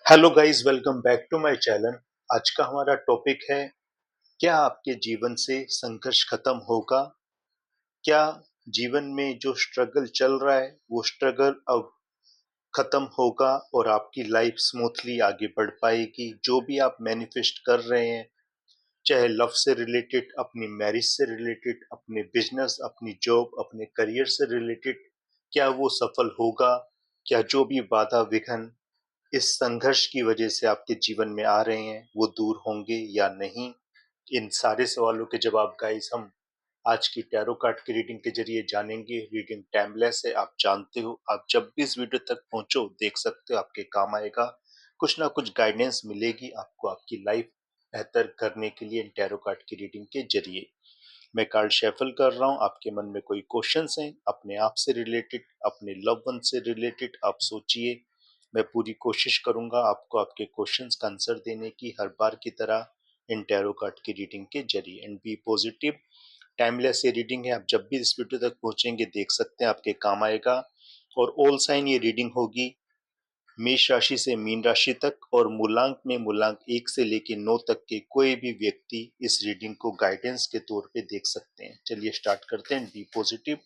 Hello guys, welcome back to my channel. आज का हमारा टॉपिक है, क्या आपके जीवन से संघर्ष खत्म होगा? क्या जीवन में जो स्ट्रगल चल रहा है वो स्ट्रगल अब खत्म होगा और आपकी लाइफ स्मूथली आगे बढ़ पाएगी? जो भी आप मैनिफेस्ट कर रहे हैं, चाहे लव से रिलेटेड, अपनी मैरिज से रिलेटेड, अपने बिजनेस, अपनी जॉब, अपने करियर से रिलेटेड, क्या वो सफल होगा? क्या जो भी बाधा विघ्न इस संघर्ष की वजह से आपके जीवन में आ रहे हैं वो दूर होंगे या नहीं? इन सारे सवालों के जवाब गाइस हम आज की टैरो कार्ड की रीडिंग के जरिए जानेंगे। रीडिंग टाइमलेस है, आप जानते हो। आप जब भी इस वीडियो तक पहुंचो देख सकते हो, आपके काम आएगा। कुछ ना कुछ गाइडेंस मिलेगी आपको आपकी लाइफ बेहतर करने के लिए इन टैरो कार्ड की रीडिंग के जरिए। मैं कार्ड शेफल कर रहा हूँ। आपके मन में कोई क्वेश्चंस हैं अपने आप से रिलेटेड, अपने लव वन से रिलेटेड, आप सोचिए। मैं पूरी कोशिश करूंगा आपको आपके क्वेश्चंस का आंसर देने की, हर बार की तरह इन टैरो कार्ड की रीडिंग के जरिए। एंड बी पॉजिटिव, टाइमलेस ये रीडिंग है। आप जब भी इस वीडियो तक पहुंचेंगे देख सकते हैं, आपके काम आएगा। और ऑल साइन ये रीडिंग होगी मेष राशि से मीन राशि तक, और मूलांक में मूलांक 1 से लेकर 9 तक के कोई भी व्यक्ति इस रीडिंग को गाइडेंस के तौर पे देख सकते हैं। चलिए स्टार्ट करते हैं। Be positive.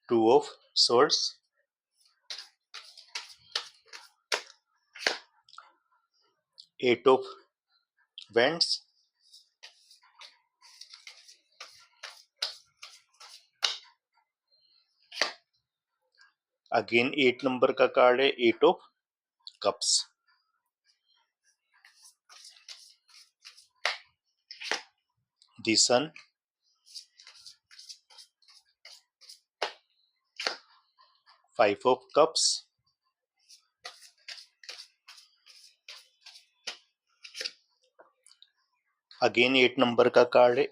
2 of swords, 8 of wands, again 8 number का कार्ड है, 8 of cups, the sun, 5 of cups, again 8 number का कार्ड है,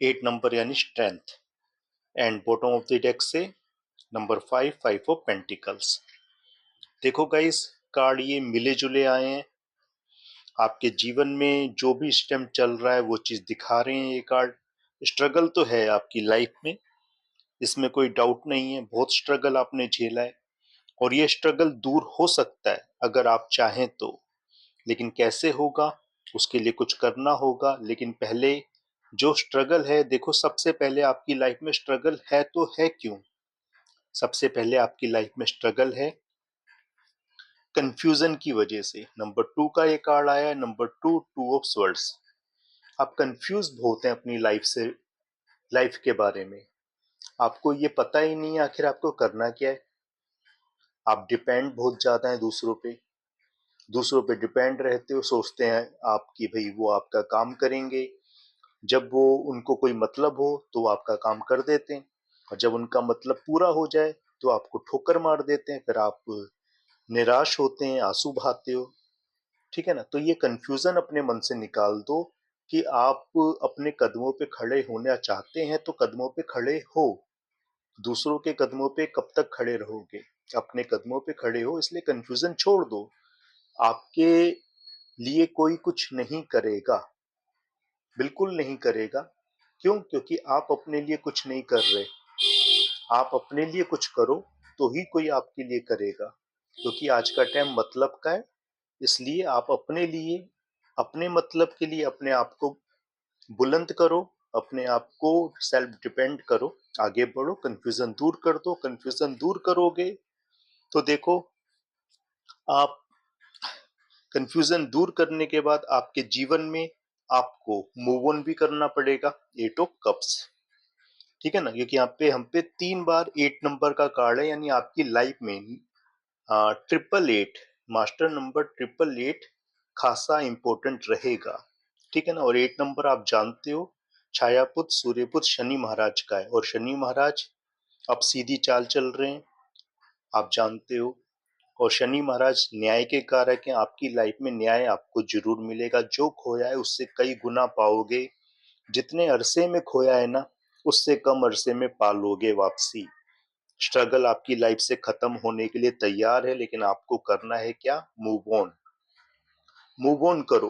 8 नंबर यानी strength. And bottom of the deck से नंबर 5, 5 ऑफ पेंटिकल्स। देखो गाइस, कार्ड ये मिले जुले आए हैं। आपके जीवन में जो भी स्टेम चल रहा है वो चीज दिखा रहे हैं ये कार्ड। स्ट्रगल तो है आपकी लाइफ में, इसमें कोई डाउट नहीं है। बहुत स्ट्रगल आपने झेला है और ये स्ट्रगल दूर हो सकता है अगर आप चाहें तो। लेकिन कैसे होगा, उसके लिए कुछ करना होगा। लेकिन पहले जो स्ट्रगल है, देखो सबसे पहले आपकी लाइफ में स्ट्रगल है तो है क्यों? सबसे पहले आपकी लाइफ में स्ट्रगल है कंफ्यूजन की वजह से। नंबर 2 का ये कार्ड आया है, नंबर 2, 2 ऑफ स्वर्ड्स। आप कंफ्यूज बहुत हैं अपनी लाइफ से, लाइफ के बारे में। आपको ये पता ही नहीं है आखिर आपको करना क्या है। आप डिपेंड बहुत ज्यादा है दूसरों पे डिपेंड रहते हो। सोचते हैं आप कि भाई वो आपका काम करेंगे, जब वो उनको कोई मतलब हो तो वो आपका काम कर देते हैं, और जब उनका मतलब पूरा हो जाए तो आपको ठोकर मार देते हैं। फिर आप निराश होते हैं, आंसू बहाते हो। ठीक है ना? तो ये कंफ्यूजन अपने मन से निकाल दो कि आप अपने कदमों पे खड़े होना चाहते हैं तो कदमों पे खड़े हो। दूसरों के कदमों पे कब तक खड़े रहोगे? अपने कदमों पे खड़े हो, इसलिए कंफ्यूजन छोड़ दो। आपके लिए कोई कुछ नहीं करेगा, बिल्कुल नहीं करेगा। क्यों? क्योंकि आप अपने लिए कुछ नहीं कर रहे। आप अपने लिए कुछ करो तो ही कोई आपके लिए करेगा, क्योंकि आज का टाइम मतलब का है। इसलिए आप अपने लिए, अपने मतलब के लिए अपने आप को बुलंद करो, अपने आप को सेल्फ डिपेंड करो, आगे बढ़ो, कंफ्यूजन दूर कर दो। कंफ्यूजन दूर करोगे तो देखो, आप कंफ्यूजन दूर करने के बाद आपके जीवन में आपको मूव ऑन भी करना पड़ेगा। 8 ऑफ कप्स। ठीक है ना? क्योंकि यहाँ पे हम पे 3 बार 8 नंबर का कार्ड है, यानी आपकी लाइफ में triple eight, master number triple eight खासा इंपॉर्टेंट रहेगा। ठीक है ना? और 8 नंबर आप जानते हो छायापुत्र सूर्यपुत्र शनि महाराज का है, और शनि महाराज अब सीधी चाल चल रहे हैं, आप जानते हो। और शनि महाराज न्याय के कारक हैं। आपकी लाइफ में न्याय आपको जरूर मिलेगा। जो खोया है उससे कई गुना पाओगे। जितने अरसे में खोया है ना, उससे कम अरसे में पालोगे वापसी। स्ट्रगल आपकी लाइफ से खत्म होने के लिए तैयार है, लेकिन आपको करना है क्या? Move on. मूव ऑन करो,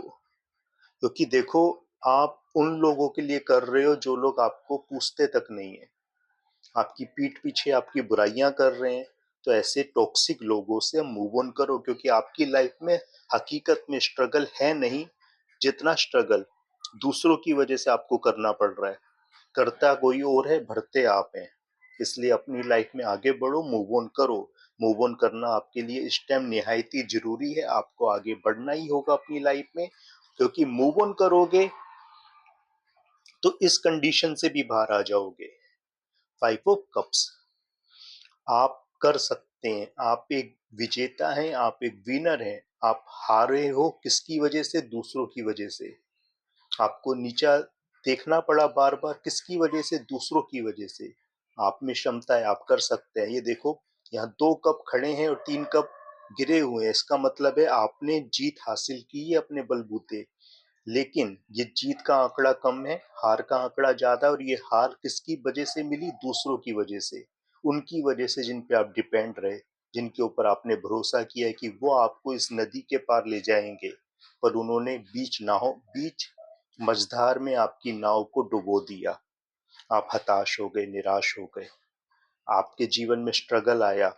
क्योंकि देखो, आप उन लोगों के लिए कर रहे हो जो लोग आपको पूछते तक नहीं है, आपकी पीठ पीछे आपकी बुराइयां कर रहे हैं। तो ऐसे टॉक्सिक लोगों से मूव ऑन करो, क्योंकि आपकी लाइफ में हकीकत में स्ट्रगल है नहीं, जितना स्ट्रगल दूसरों की वजह से आपको करना पड़ रहा है। करता कोई और है, भरते आप हैं। इसलिए अपनी लाइफ में आगे बढ़ो, मूव ऑन करो। मूव ऑन करना आपके लिए इस टाइम निहायत ही जरूरी है। आपको आगे बढ़ना ही होगा अपनी लाइफ में, क्योंकि मूव ऑन करोगे तो इस कंडीशन से भी बाहर आ जाओगे। 5 ऑफ कप्स, आप कर सकते हैं, आप एक विजेता हैं, आप एक विनर हैं। आप हारे हो किसकी वजह से? दूसरों की वजह से। आपको नीचा देखना पड़ा बार बार, किसकी वजह से? दूसरों की वजह से। आप में क्षमता है, आप कर सकते हैं। ये देखो, यहाँ 2 कप खड़े हैं और 3 कप गिरे हुए हैं। इसका मतलब है आपने जीत हासिल की है अपने बलबूते। लेकिन ये जीत का आंकड़ा कम है, हार का आंकड़ा ज्यादा। और ये हार किसकी वजह से मिली? दूसरों की वजह से। उनकी वजह से जिन पे आप डिपेंड रहे, जिनके ऊपर आपने भरोसा किया है कि वो आपको इस नदी के पार ले जाएंगे, पर उन्होंने बीच मझधार में आपकी नाव को डुबो दिया। आप हताश हो गए, निराश हो गए। आपके जीवन में स्ट्रगल आया,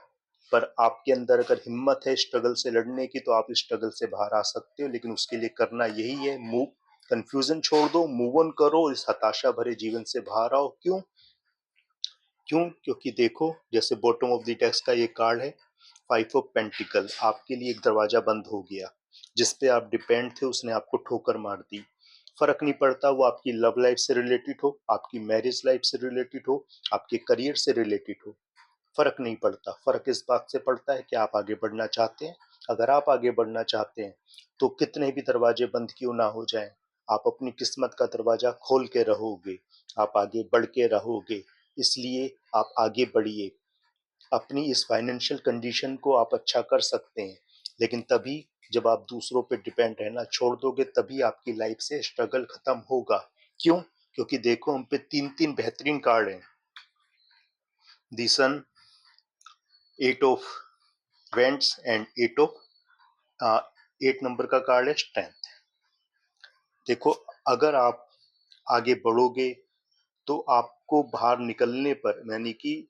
पर आपके अंदर अगर हिम्मत है स्ट्रगल से लड़ने की, तो आप इस स्ट्रगल से बाहर आ सकते हो। लेकिन उसके लिए करना यही है, मूव, कंफ्यूजन छोड़ दो, मूव ऑन करो, इस हताशा भरे जीवन से बाहर आओ। क्यों? क्योंकि देखो, जैसे बॉटम ऑफ द डेस्क का ये कार्ड है, 5 ऑफ पेंटिकल। आपके लिए एक दरवाजा बंद हो गया, जिस पे आप डिपेंड थे, उसने आपको ठोकर मार दी। फर्क नहीं पड़ता वो आपकी लव लाइफ से रिलेटेड हो, आपकी मैरिज लाइफ से रिलेटेड हो, आपके करियर से रिलेटेड हो, फर्क नहीं पड़ता। फर्क इस बात से पड़ता है कि आप आगे बढ़ना चाहते हैं। अगर आप आगे बढ़ना चाहते हैं, तो कितने भी दरवाजे बंद क्यों ना हो जाएं, आप अपनी किस्मत का दरवाजा खोल के रहोगे, आप आगे बढ़ के रहोगे। इसलिए आप आगे बढ़िए। अपनी इस फाइनेंशियल कंडीशन को आप अच्छा कर सकते हैं, लेकिन तभी जब आप दूसरों पे डिपेंड रहना छोड़ दोगे, तभी आपकी लाइफ से स्ट्रगल खत्म होगा। क्यों? क्योंकि देखो, हम पे 3 3 बेहतरीन कार्ड हैं। दी सन, 8 ऑफ वेंट्स एंड 8 नंबर का कार्ड है स्ट्रेंथ। देखो, अगर आप आगे बढ़ोगे, तो आपको बाहर निकलने पर, यानी कि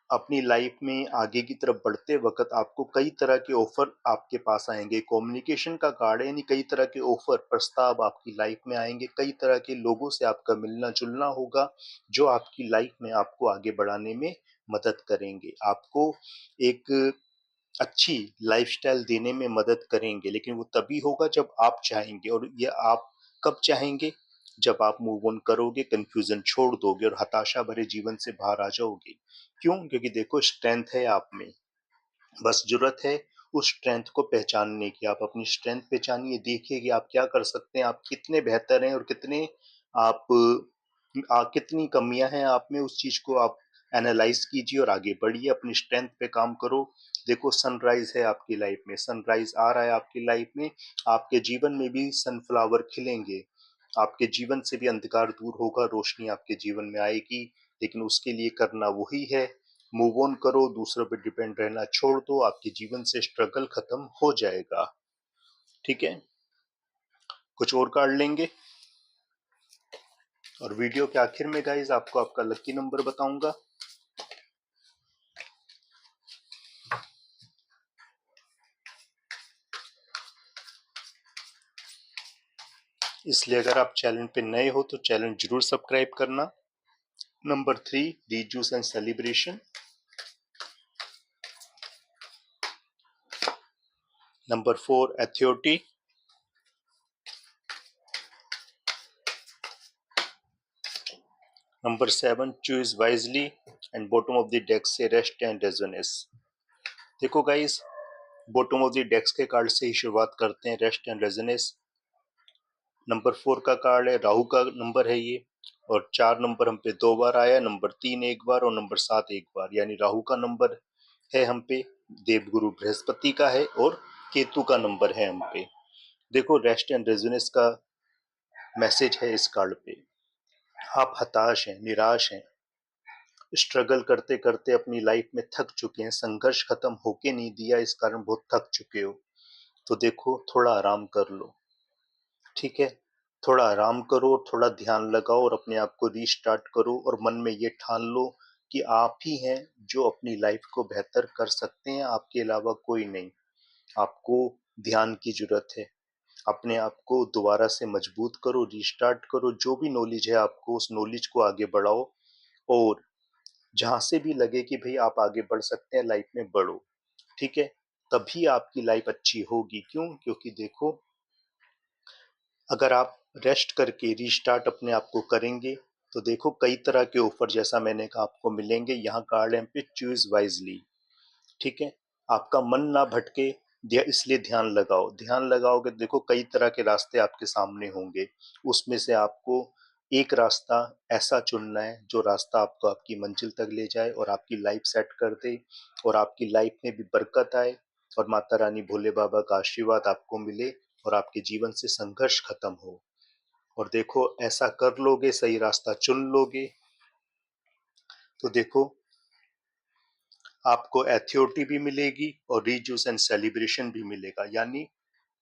अपनी लाइफ में आगे की तरफ बढ़ते वक्त, आपको कई तरह के ऑफर आपके पास आएंगे। कम्युनिकेशन का कार्ड है, यानी कई तरह के ऑफर, प्रस्ताव आपकी लाइफ में आएंगे। कई तरह के लोगों से आपका मिलना जुलना होगा, जो आपकी लाइफ में आपको आगे बढ़ाने में मदद करेंगे, आपको एक अच्छी लाइफस्टाइल देने में मदद करेंगे। लेकिन वो तभी होगा जब आप चाहेंगे। और ये आप कब चाहेंगे? जब आप मूव ऑन करोगे, कंफ्यूजन छोड़ दोगे और हताशा भरे जीवन से बाहर आ जाओगे। क्यों? क्योंकि देखो, स्ट्रेंथ है आप में, बस जरूरत है उस स्ट्रेंथ को पहचानने की। आप अपनी स्ट्रेंथ पहचानिए, देखिए कि आप क्या कर सकते हैं, आप कितने बेहतर हैं और कितने आप कितनी कमियां हैं आप में। उस चीज को आप एनालाइज कीजिए और आगे बढ़िए, अपनी स्ट्रेंथ पे काम करो। देखो, सनराइज है आपकी लाइफ में, सनराइज आ रहा है आपकी लाइफ में। आपके जीवन में भी सनफ्लावर खिलेंगे, आपके जीवन से भी अंधकार दूर होगा, रोशनी आपके जीवन में आएगी। लेकिन उसके लिए करना वही है, मूव ऑन करो, दूसरों पर डिपेंड रहना छोड़ दो, आपके जीवन से स्ट्रगल खत्म हो जाएगा। ठीक है, कुछ और कार्ड लेंगे और वीडियो के आखिर में गाइस आपको आपका लकी नंबर बताऊंगा। इसलिए अगर आप चैनल पे नए हो तो चैनल जरूर सब्सक्राइब करना। Number 3, rejoice and celebration. Number 4, authority. Number 7, choose wisely. And bottom of the deck से रेस्ट एंड रेजोनेस। देखो guys, bottom of the decks के कार्ड से ही शुरुआत करते हैं, रेस्ट एंड रेजोनेस। नंबर 4 का कार्ड है, राहु का नंबर है ये, और 4 नंबर हम पे 2 बार आया, नंबर 3 एक बार और नंबर 7 एक बार। यानी राहु का नंबर है हम पे, देवगुरु बृहस्पति का है, और केतु का नंबर है हम पे। देखो, रेस्ट एंड रेजोनेस का मैसेज है इस कार्ड पे। आप हताश हैं, निराश हैं, स्ट्रगल करते करते अपनी लाइफ में थक चुके हैं, संघर्ष खत्म होके नहीं दिया, इस कारण बहुत थक चुके हो, तो देखो थोड़ा आराम कर लो। ठीक है, थोड़ा आराम करो, थोड़ा ध्यान लगाओ और अपने आप को रीस्टार्ट करो और मन में ये ठान लो कि आप ही हैं जो अपनी लाइफ को बेहतर कर सकते हैं, आपके अलावा कोई नहीं। आपको ध्यान की जरूरत है। अपने आप को दोबारा से मजबूत करो, रीस्टार्ट करो, जो भी नॉलेज है आपको उस नॉलेज को आगे बढ़ाओ और जहां से भी लगे कि भाई आप आगे बढ़ सकते हैं लाइफ में बढ़ो। ठीक है, तभी आपकी लाइफ अच्छी होगी। क्यों? क्योंकि देखो, अगर आप रेस्ट करके रीस्टार्ट अपने आप को करेंगे तो देखो कई तरह के ऑफर जैसा मैंने कहा आपको मिलेंगे। यहाँ कार्ड एम पे चूज वाइजली। ठीक है, आपका मन ना भटके, इसलिए ध्यान लगाओ। ध्यान लगाओगे देखो कई तरह के रास्ते आपके सामने होंगे, उसमें से आपको एक रास्ता ऐसा चुनना है जो रास्ता आपको आपकी मंजिल तक ले जाए और आपकी लाइफ सेट कर दे और आपकी लाइफ में भी बरकत आए और माता रानी भोले बाबा का आशीर्वाद आपको मिले और आपके जीवन से संघर्ष खत्म हो। और देखो ऐसा कर लोगे, सही रास्ता चुन लोगे, तो देखो आपको एथॉरिटी भी मिलेगी और रीजूस एंड सेलिब्रेशन भी मिलेगा। यानी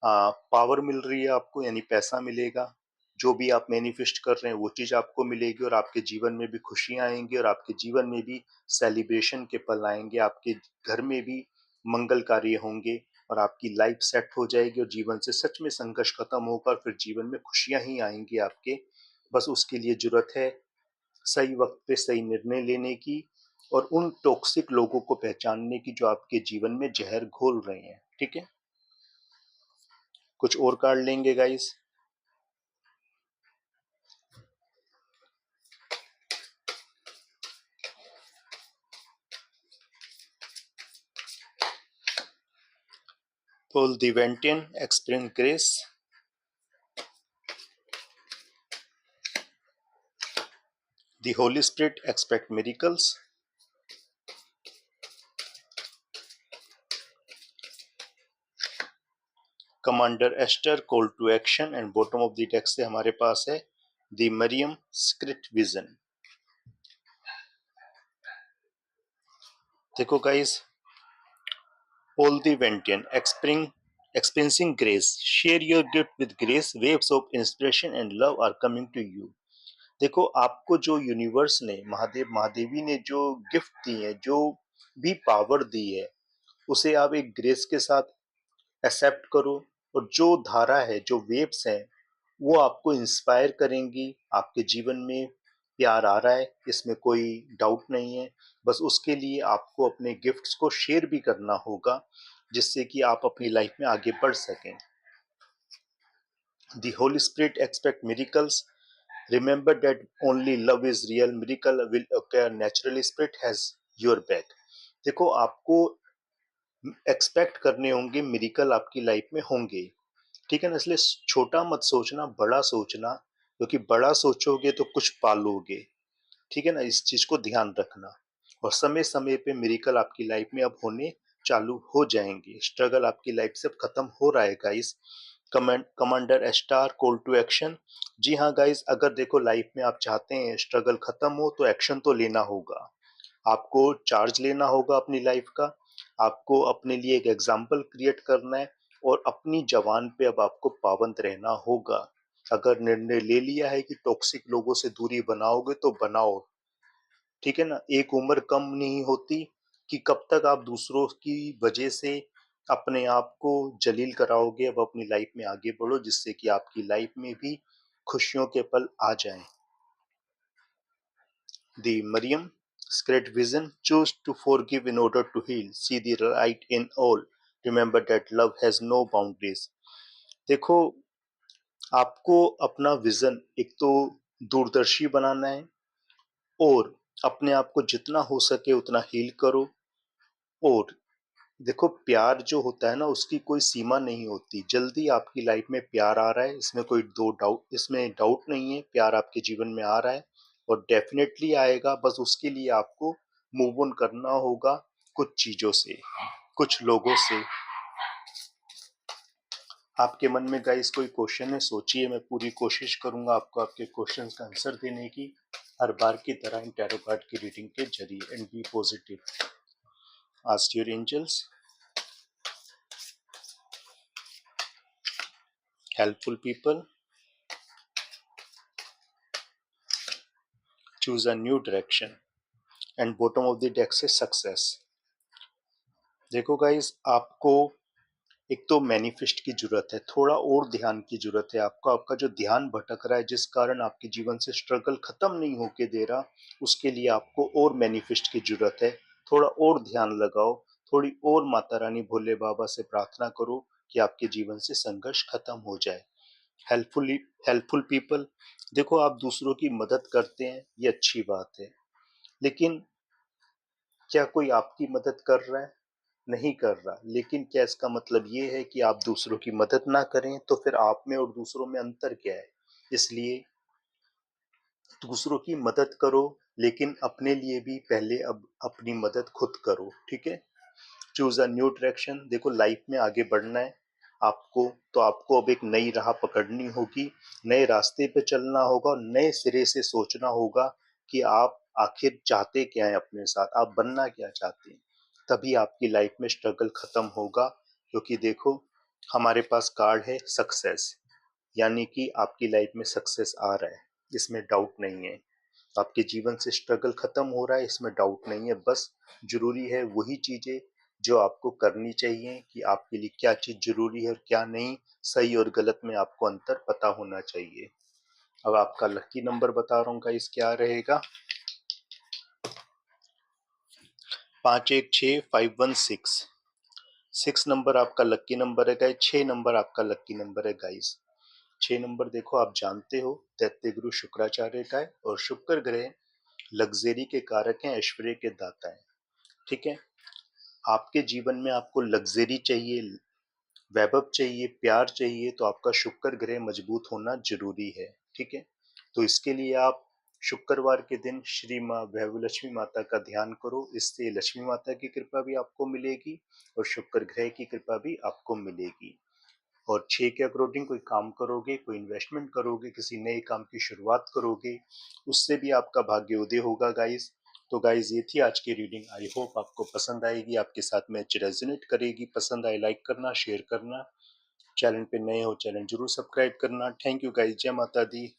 पावर मिल रही है आपको, यानी पैसा मिलेगा। जो भी आप मैनिफेस्ट कर रहे हैं वो चीज आपको मिलेगी और आपके जीवन में भी खुशियां आएंगी और आपके जीवन में भी सेलिब्रेशन के पल आएंगे। आपके घर में भी मंगल कार्य होंगे और आपकी लाइफ सेट हो जाएगी और जीवन से सच में संघर्ष खत्म होगा और फिर जीवन में खुशियां ही आएंगी आपके। बस उसके लिए जरूरत है सही वक्त पे सही निर्णय लेने की और उन टॉक्सिक लोगों को पहचानने की जो आपके जीवन में जहर घोल रहे हैं। ठीक है, कुछ और कार्ड लेंगे guys. Paul the Ventian experience grace. The Holy Spirit expect miracles. Commander Esther call to action and bottom of the text से हमारे पास है The Miriam Script Vision. देखो guys, Paul the Ventian experiencing grace. Share your gift with grace. Waves of inspiration and love are coming to you. देखो आपको जो universe ने महादेव महादेवी ने जो गिफ्ट दी है, जो भी पावर दी है, उसे आप एक ग्रेस के साथ एक्सेप्ट करो और जो धारा है, जो वेव्स हैं, वो आपको इंस्पायर करेंगी। आपके जीवन में प्यार आ रहा है, इसमें कोई डाउट नहीं है। बस उसके लिए आपको अपने गिफ्ट्स को शेयर भी करना होगा जिससे कि आप अपनी लाइफ में आगे बढ़ सकें। The Holy Spirit expect miracles. Remember that only love is real. Miracle will occur naturally. Spirit has your back. देखो आपको एक्सपेक्ट करने होंगे, मिरेकल आपकी लाइफ में होंगे। ठीक है ना, इसलिए छोटा मत सोचना, बड़ा सोचना, क्योंकि बड़ा सोचोगे तो कुछ पालोगे। ठीक है ना, इस चीज को ध्यान रखना। और समय समय पे मिरेकल आपकी लाइफ में अब होने चालू हो जाएंगे। स्ट्रगल आपकी लाइफ से अब खत्म हो रहा है guys. Commander star call to action. जी हाँ गाइस, अगर देखो लाइफ में आप चाहते हैं स्ट्रगल खत्म हो तो एक्शन तो लेना होगा। आपको चार्ज लेना होगा अपनी लाइफ का। आपको अपने लिए एक एग्जाम्पल क्रिएट करना है और अपनी जवान पे अब आपको पाबंद रहना होगा। अगर निर्णय ले लिया है कि टॉक्सिक लोगों से दूरी बनाओगे तो बनाओ। ठीक है ना, एक उम्र कम नहीं होती कि कब तक आप दूसरों की वजह से अपने आप को जलील कराओगे। अब अपनी लाइफ में आगे बढ़ो जिससे कि आपकी लाइफ में भी खुशियों के पल आ जाएं। The Mariam Sacred Vision. Choose to forgive in order to heal. See the light in all. Remember that love has no boundaries. देखो आपको अपना विजन एक तो दूरदर्शी बनाना है और अपने आप को जितना हो सके उतना हील करो। और देखो प्यार जो होता है ना, उसकी कोई सीमा नहीं होती। जल्दी आपकी लाइफ में प्यार आ रहा है, इसमें कोई दो डाउट इसमें डाउट नहीं है। प्यार आपके जीवन में आ रहा है और डेफिनेटली आएगा। बस उसके लिए आपको मूव ऑन करना होगा कुछ चीजों से, कुछ लोगों से। आपके मन में गाइस कोई क्वेश्चन है, सोचिए, मैं पूरी कोशिश करूंगा आपको आपके क्वेश्चन का आंसर देने की, हर बार की तरह इन टैरो कार्ड की रीडिंग के जरिए। And be positive, ask your angels, helpful people, choose a new direction, and bottom of the deck से सक्सेस। देखो गाइस, आपको एक तो मैनिफेस्ट की जरूरत है, थोड़ा और ध्यान की जरूरत है आपको। आपका जो ध्यान भटक रहा है, जिस कारण आपके जीवन से स्ट्रगल खत्म नहीं होके दे रहा, उसके लिए आपको और मैनिफेस्ट की जरूरत है। थोड़ा और ध्यान लगाओ, थोड़ी और माता रानी भोले बाबा से प्रार्थना करो कि आपके जीवन से संघर्ष खत्म हो जाए। हेल्पफुल हेल्पफुल पीपल, देखो आप दूसरों की मदद करते हैं, ये अच्छी बात है, लेकिन क्या कोई आपकी मदद कर रहा है? नहीं कर रहा। लेकिन क्या इसका मतलब ये है कि आप दूसरों की मदद ना करें? तो फिर आप में और दूसरों में अंतर क्या है? इसलिए दूसरों की मदद करो, लेकिन अपने लिए भी पहले अब अपनी मदद खुद करो, ठीक है? चूज अ न्यू डायरेक्शन, देखो लाइफ में आगे बढ़ना है आपको, तो आपको अब एक नई राह पकड़नी होगी, नए रास्ते पे चलना होगा और नए सिरे से सोचना होगा कि आप आखिर चाहते क्या है अपने साथ, आप बनना क्या चाहते हैं। तभी आपकी लाइफ में स्ट्रगल खत्म होगा। क्योंकि देखो, हमारे पास कार्ड है सक्सेस, यानी कि आपकी लाइफ में सक्सेस आ रहा है, इसमें डाउट नहीं है। आपके जीवन से स्ट्रगल खत्म हो रहा है, इसमें डाउट नहीं है। बस जरूरी है वही चीजें जो आपको करनी चाहिए, कि आपके लिए क्या चीज जरूरी है और क्या नहीं, सही और गलत में आपको अंतर पता होना चाहिए। अब आपका लकी नंबर बता रहा हूँ गाइस, क्या रहेगा? 516516। 6 नंबर आपका लकी नंबर है गाइस, 6 नंबर आपका लकी नंबर है गाइस। 6 नंबर देखो, आप जानते हो दैत्य गुरु शुक्राचार्य का है, और शुक्र ग्रह लग्जरी के कारक हैं, ऐश्वर्य के दाता हैं, ठीक है? आपके जीवन में आपको लग्जरी चाहिए, वैभव चाहिए, प्यार चाहिए, तो आपका शुक्र ग्रह मजबूत होना जरूरी है, ठीक है? तो इसके लिए आप शुक्रवार के दिन श्री माँ वैभव लक्ष्मी माता का ध्यान करो, इससे लक्ष्मी माता की कृपा भी आपको मिलेगी और शुक्र ग्रह की कृपा भी आपको मिलेगी। और 6 के अकॉर्डिंग कोई काम करोगे, कोई इन्वेस्टमेंट करोगे, किसी नए काम की शुरुआत करोगे, उससे भी आपका भाग्य उदय होगा गाइस। तो गाइस, ये थी आज की रीडिंग, आई होप आपको पसंद आएगी, आपके साथ मैच रेजोनेट करेगी। पसंद आए लाइक करना, शेयर करना, चैनल पे नए हो चैनल जरूर सब्सक्राइब करना। थैंक यू गाइस, जय माता दी।